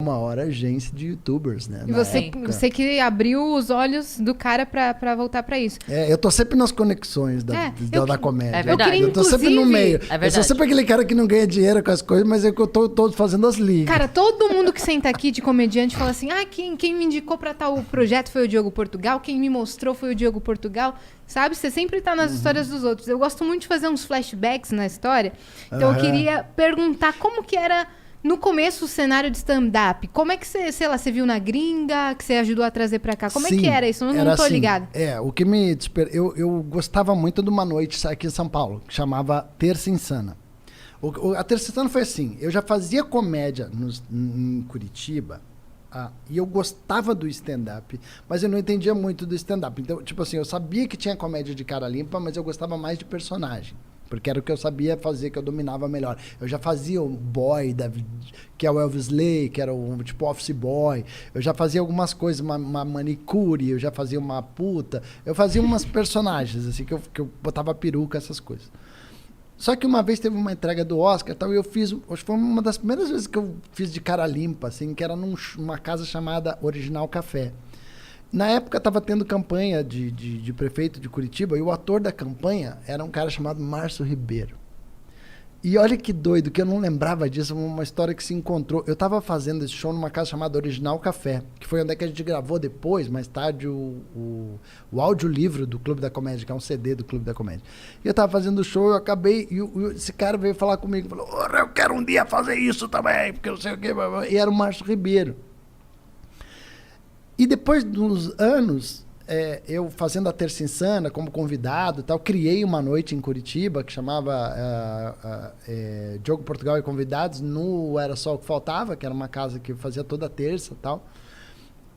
uma hora agência de youtubers, né? E você que abriu os olhos do cara pra voltar pra isso. Eu tô sempre nas conexões da comédia. É verdade. Eu tô sempre no meio. Eu sou sempre aquele cara que não ganha dinheiro com as coisas, mas eu tô fazendo as ligas. Cara, todo mundo que senta aqui de comediante fala assim, quem me indicou pra tal projeto foi o Diogo Portugal, quem me mostrou foi o Diogo Portugal. Sabe? Você sempre tá nas histórias dos outros. Eu gosto muito de fazer uns flashbacks na história. Então eu queria perguntar como que era... No começo, o cenário de stand-up, como é que você, sei lá, você viu na gringa, que você ajudou a trazer pra cá? Como é que era isso? Eu não tô ligado. O que me... Eu gostava muito de uma noite aqui em São Paulo, que chamava Terça Insana. A Terça Insana foi assim, eu já fazia comédia em Curitiba, e eu gostava do stand-up, mas eu não entendia muito do stand-up. Então, tipo assim, eu sabia que tinha comédia de cara limpa, mas eu gostava mais de personagem. Porque era o que eu sabia fazer, que eu dominava melhor. Eu já fazia o boy, que é o Elvis Lay, que era o tipo office boy. Eu já fazia algumas coisas, uma manicure, eu já fazia uma puta. Eu fazia umas personagens, assim, que eu botava peruca, essas coisas. Só que uma vez teve uma entrega do Oscar, tal, e eu fiz, acho que foi uma das primeiras vezes que eu fiz de cara limpa, assim, que era numa casa chamada Original Café. Na época estava tendo campanha de prefeito de Curitiba e o ator da campanha era um cara chamado Márcio Ribeiro. E olha que doido, que eu não lembrava disso, uma história que se encontrou. Eu estava fazendo esse show numa casa chamada Original Café, que foi onde é que a gente gravou depois, mais tarde, o audiolivro do Clube da Comédia, que é um CD do Clube da Comédia. E eu estava fazendo o show, eu acabei, e esse cara veio falar comigo, falou, eu quero um dia fazer isso também, porque não sei o quê. E era o Márcio Ribeiro. E depois de uns anos, eu fazendo a Terça Insana como convidado e tal, criei uma noite em Curitiba que chamava Diogo Portugal e Convidados, no Era Só o que Faltava, que era uma casa que eu fazia toda terça e tal.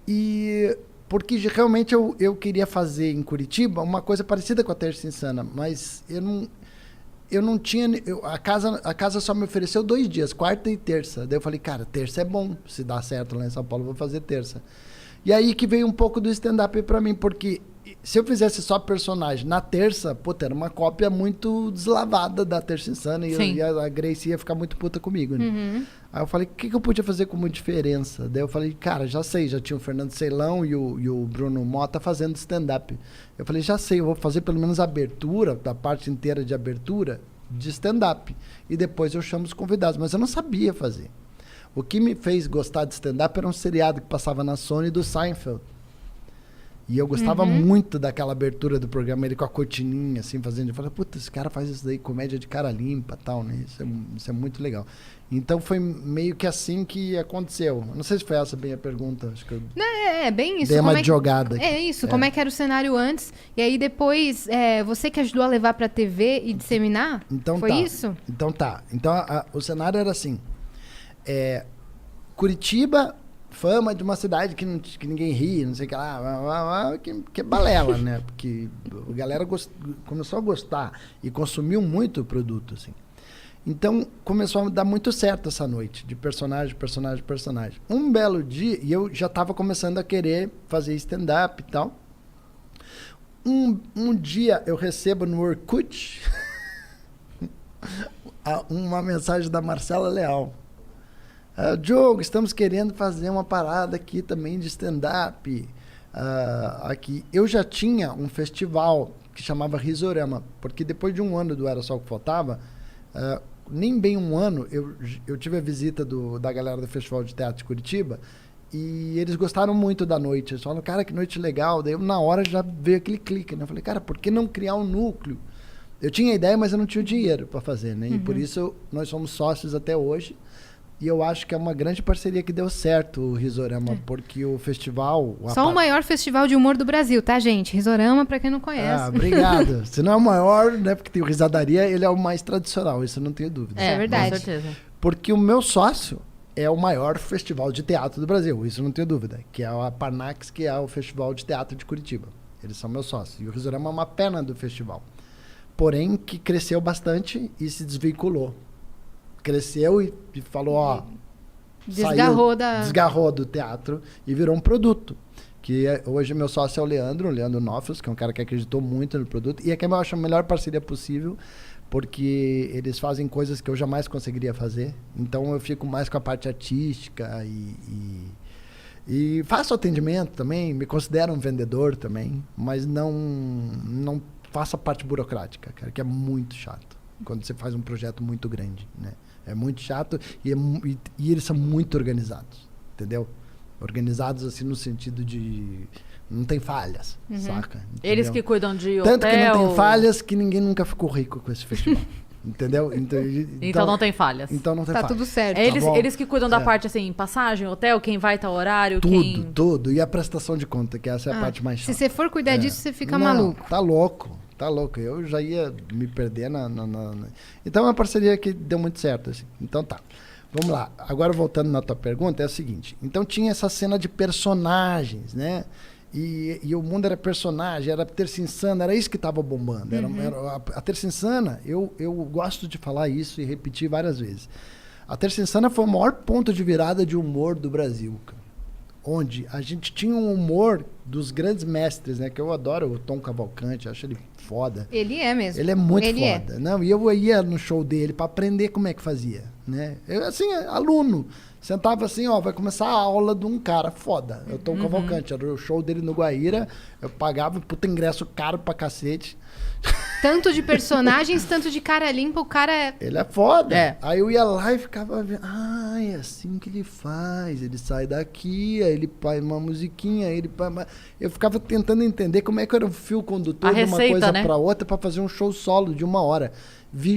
E porque realmente eu queria fazer em Curitiba uma coisa parecida com a Terça Insana, mas eu não tinha... A casa só me ofereceu 2 dias, quarta e terça. Daí eu falei, cara, terça é bom, se dá certo lá em São Paulo, eu vou fazer terça. E aí que veio um pouco do stand-up pra mim, porque se eu fizesse só personagem na terça, era uma cópia muito deslavada da Terça Insana e a Grace ia ficar muito puta comigo, né? Uhum. Aí eu falei, o que eu podia fazer como diferença? Daí eu falei, cara, já sei, já tinha o Fernando Ceilão e o Bruno Mota fazendo stand-up. Eu falei, já sei, eu vou fazer pelo menos a abertura, da parte inteira de abertura, de stand-up. E depois eu chamo os convidados, mas eu não sabia fazer. O que me fez gostar de stand-up era um seriado que passava na Sony do Seinfeld. E eu gostava muito daquela abertura do programa, ele com a cortininha, assim, fazendo. Eu falei, puta, esse cara faz isso daí, comédia de cara limpa e tal, né? Isso é muito legal. Então foi meio que assim que aconteceu. Não sei se foi essa bem a pergunta. Acho que eu É bem isso. dei uma jogada aqui. É isso, como é que era o cenário antes. E aí depois, você que ajudou a levar pra TV e disseminar? Então foi isso? Então tá. Então o cenário era assim. Curitiba, fama de uma cidade que ninguém ri, não sei o que lá, que é balela, né? Porque a galera começou a gostar e consumiu muito o produto, assim. Então, começou a dar muito certo essa noite, de personagem. Um belo dia, e eu já estava começando a querer fazer stand-up e tal. Um dia eu recebo no Orkut uma mensagem da Marcela Leal. Diogo, estamos querendo fazer uma parada aqui também de stand-up. Aqui. Eu já tinha um festival que chamava Risorama, porque depois de um ano do Era Só o que Faltava, nem bem um ano, eu tive a visita da galera do Festival de Teatro de Curitiba e eles gostaram muito da noite. Eles falaram, cara, que noite legal. Daí eu, na hora, já veio aquele clique, né? Eu falei, cara, por que não criar um núcleo? Eu tinha ideia, mas eu não tinha o dinheiro para fazer, né? E por isso nós somos sócios até hoje. E eu acho que é uma grande parceria que deu certo o Risorama, porque o festival... Só o maior festival de humor do Brasil, tá, gente? Risorama, pra quem não conhece. Obrigado. Se não é o maior, né, porque tem o Risadaria, ele é o mais tradicional, isso eu não tenho dúvida. É verdade. Com certeza. Porque o meu sócio é o maior festival de teatro do Brasil, isso eu não tenho dúvida, que é a Parnax, que é o Festival de Teatro de Curitiba. Eles são meus sócios. E o Risorama é uma pena do festival. Porém, que cresceu bastante e se desvinculou. Cresceu e falou, desgarrou do teatro e virou um produto. Que hoje meu sócio é o Leandro Noffels, que é um cara que acreditou muito no produto e é que eu acho a melhor parceria possível, porque eles fazem coisas que eu jamais conseguiria fazer. Então eu fico mais com a parte artística e faço atendimento também, me considero um vendedor também, mas não faço a parte burocrática, cara, que é muito chato quando você faz um projeto muito grande, né? É muito chato e eles são muito organizados, entendeu? Organizados assim no sentido de não tem falhas, saca? Entendeu? Eles que cuidam de hotel... Tanto que não tem falhas que ninguém nunca ficou rico com esse festival. Entendeu? Então não tem falhas. Então não tem Tá falhas. tudo certo. Eles que cuidam da parte assim, passagem, hotel, quem vai tal horário, Tudo. E a prestação de conta, que essa é a parte mais chata. Se você for cuidar disso, você fica Não, maluco. Tá louco. Eu já ia me perder Então é uma parceria que deu muito certo, assim. Então tá. Vamos lá. Agora voltando na tua pergunta, é o seguinte. Então tinha essa cena de personagens, né? E o mundo era personagem, era Terça Insana, era isso que estava bombando. A Terça Insana, eu gosto de falar isso e repetir várias vezes. A Terça Insana foi o maior ponto de virada de humor do Brasil, cara. Onde a gente tinha um humor dos grandes mestres, né? Que eu adoro o Tom Cavalcante, acho ele foda. Ele é mesmo. Ele é muito foda. Não, e eu ia no show dele para aprender como é que fazia, né? Eu, assim, aluno, sentava assim, ó, vai começar a aula de um cara foda. Eu Tom Cavalcante, era o show dele no Guaíra, eu pagava puta ingresso caro pra cacete. Tanto de personagens, tanto de cara limpa, o cara é... Ele é foda. É. Aí eu ia lá e ficava vendo, é assim que ele faz. Ele sai daqui, aí ele faz uma musiquinha, aí ele... Eu ficava tentando entender como é que era o fio condutor de uma coisa pra outra pra fazer um show solo de 1 hora.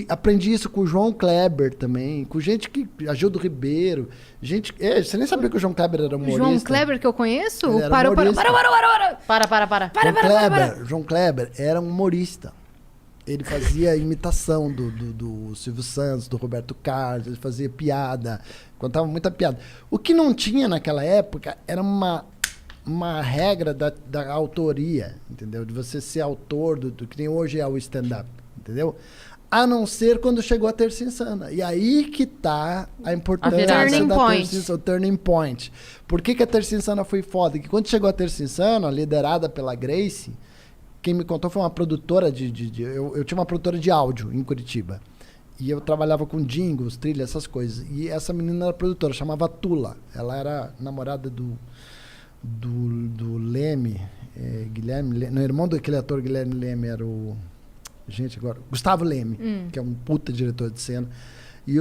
Aprendi isso com o João Kleber também, com gente que... Agildo Ribeiro, gente... você nem sabia que o João Kleber era humorista. João Kleber que eu conheço? Ele era humorista. Para. João Kleber era um humorista. Ele fazia imitação do Silvio Santos, do Roberto Carlos, ele fazia piada, contava muita piada. O que não tinha naquela época era uma regra da autoria, entendeu? De você ser autor do que nem hoje é o stand-up, entendeu? A não ser quando chegou a Terça Insana. E aí que tá a importância da Terça Insana, o turning point. Por que a Terça Insana foi foda? Que quando chegou a Terça Insana, liderada pela Grace... Quem me contou foi uma produtora eu tinha uma produtora de áudio em Curitiba. E eu trabalhava com jingles, trilhas, essas coisas. E essa menina era produtora, chamava Tula. Ela era namorada do Leme, Guilherme Leme. No irmão daquele ator Guilherme Leme era o... Gente, agora... Gustavo Leme, que é um puta diretor de cena. E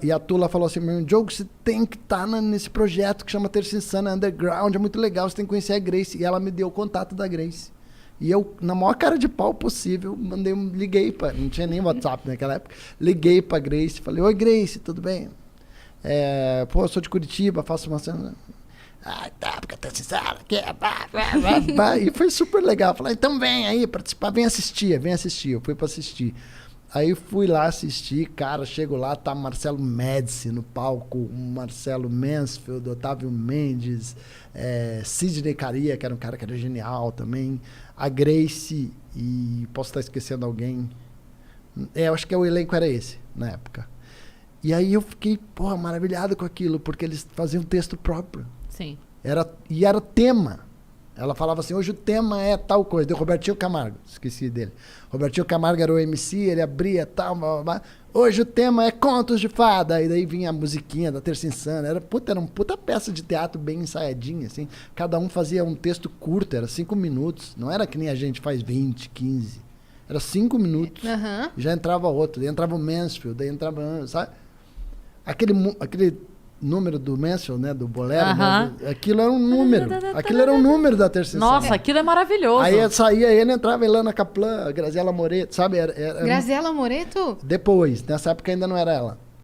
a Tula falou assim, meu Diogo, você tem que estar nesse projeto que chama Terça Insana Underground, é muito legal, você tem que conhecer a Grace. E ela me deu o contato da Grace. E eu, na maior cara de pau possível, liguei para... Não tinha nem WhatsApp naquela época. Liguei para Grace, falei, oi Grace, tudo bem? Eu sou de Curitiba, faço uma cena... Tá, porque tá sincero, e foi super legal. Falei, então vem aí participar, vem assistir. Eu fui para assistir. Aí fui lá assistir, cara, chego lá, tá Marcelo Médici no palco, Marcelo Mansfield, Otávio Mendes, Sidney Caria, que era um cara que era genial também, a Grace, e posso estar esquecendo alguém. Eu acho que o elenco era esse, na época. E aí eu fiquei, maravilhado com aquilo, porque eles faziam texto próprio. Sim. Era tema. Ela falava assim, hoje o tema é tal coisa. Deu Robertinho Camargo, esqueci dele. Robertinho Camargo era o MC, ele abria tal, blá, blá, blá. Hoje o tema é contos de fada. E daí vinha a musiquinha da Terça Insana. Era uma puta peça de teatro bem ensaiadinha, assim. Cada um fazia um texto curto, era 5 minutos. Não era que nem a gente faz 20, 15. Era 5 minutos. Já entrava outro. Daí entrava o Mansfield, daí entrava... Sabe? Aquele número do Mansfield, né? Do bolero, né? Aquilo era um número. Aquilo era um número da Terça Insana. Nossa, aquilo é maravilhoso. Aí saía ele, entrava Elana Kaplan, Graziella Moreto, sabe? Graziella Moreto? Depois, nessa época ainda não era ela.